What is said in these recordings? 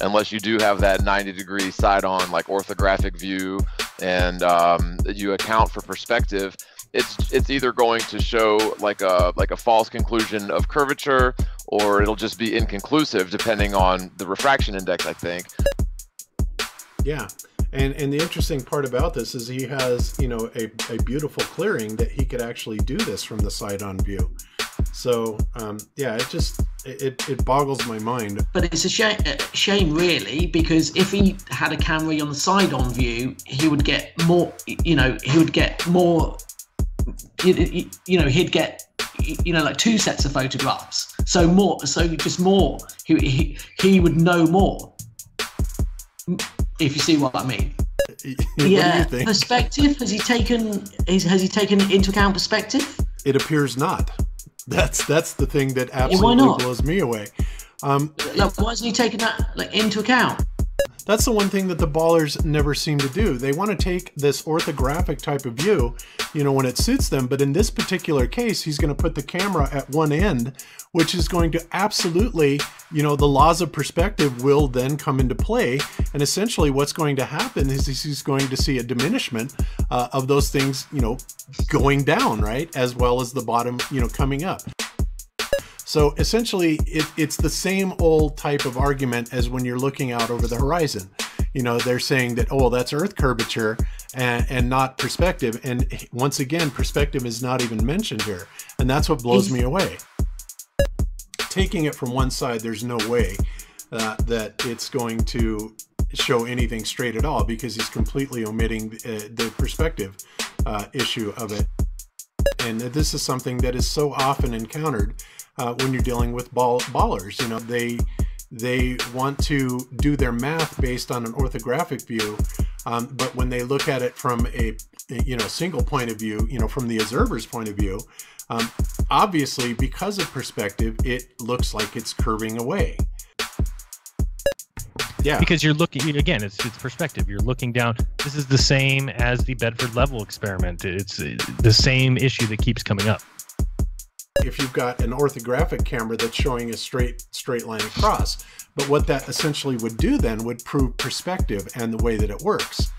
unless you do have that 90-degree side-on like orthographic view, and you account for perspective. It's either going to show like a false conclusion of curvature, or it'll just be inconclusive depending on the refraction index, I think. Yeah. And the interesting part about this is he has, you know, a beautiful clearing that he could actually do this from the side-on view. So yeah, it boggles my mind. But it's a shame really, because if he had a camera on the side-on view, he would get more, you know, he'd get, like 2 sets of photographs. So he would know more, if you see what I mean. Yeah, perspective. Has he taken into account perspective? It appears not. That's the thing that absolutely blows me away. Like, why hasn't he taken that into account? That's the one thing that the ballers never seem to do. They want to take this orthographic type of view, you know, when it suits them. But in this particular case, he's going to put the camera at one end, which is going to absolutely, you know, the laws of perspective will then come into play. And essentially what's going to happen is he's going to see a diminishment of those things, you know, going down, right? As well as the bottom, you know, coming up. So essentially, it's the same old type of argument as when you're looking out over the horizon. You know, they're saying that, oh, that's Earth curvature and not perspective. And once again, perspective is not even mentioned here. And that's what blows me away. Taking it from one side, there's no way that it's going to show anything straight at all, because he's completely omitting the perspective issue of it. And this is something that is so often encountered when you're dealing with ballers. You know, they want to do their math based on an orthographic view, but when they look at it from a single point of view, you know, from the observer's point of view, obviously because of perspective, it looks like it's curving away. Yeah, because you're looking, again, it's perspective. You're looking down. This is the same as the Bedford level experiment. It's the same issue that keeps coming up. If you've got an orthographic camera that's showing a straight line across, but what that essentially would do then would prove perspective and the way that it works.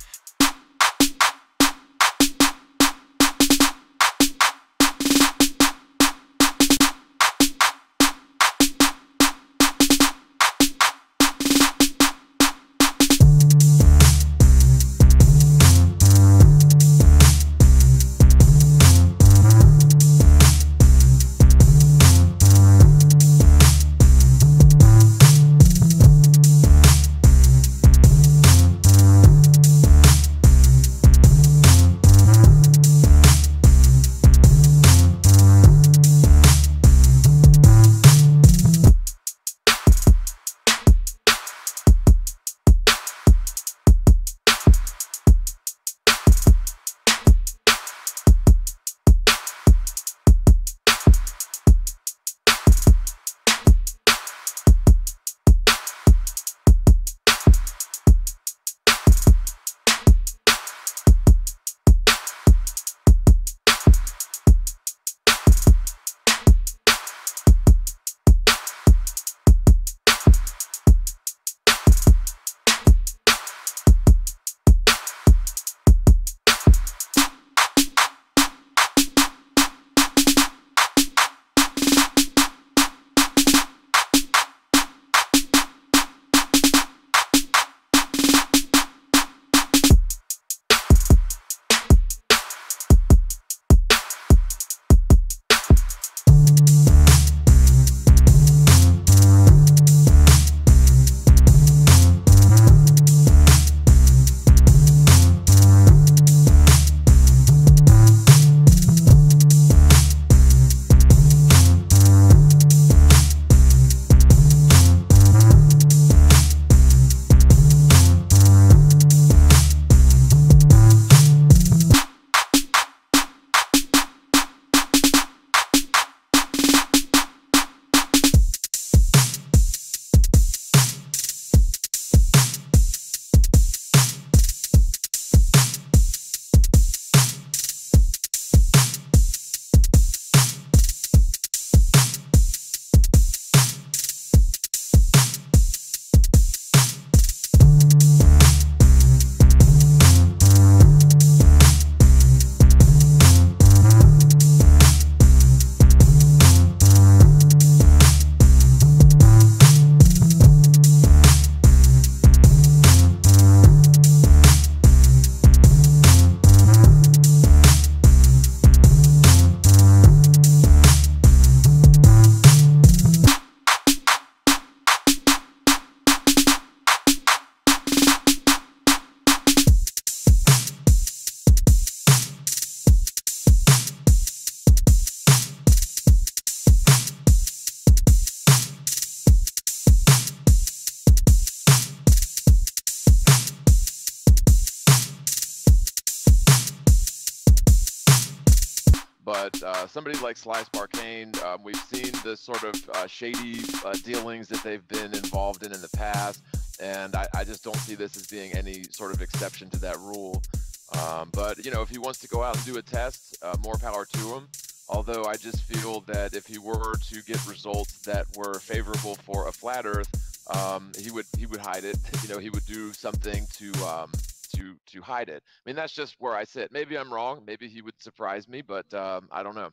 but somebody like Slice Barcane, we've seen the sort of shady dealings that they've been involved in the past, and I just don't see this as being any sort of exception to that rule. But, you know, if he wants to go out and do a test, more power to him. Although I just feel that if he were to get results that were favorable for a flat Earth, he would hide it. You know, he would do something to hide it. I mean, that's just where I sit. Maybe I'm wrong. Maybe he would surprise me, but I don't know.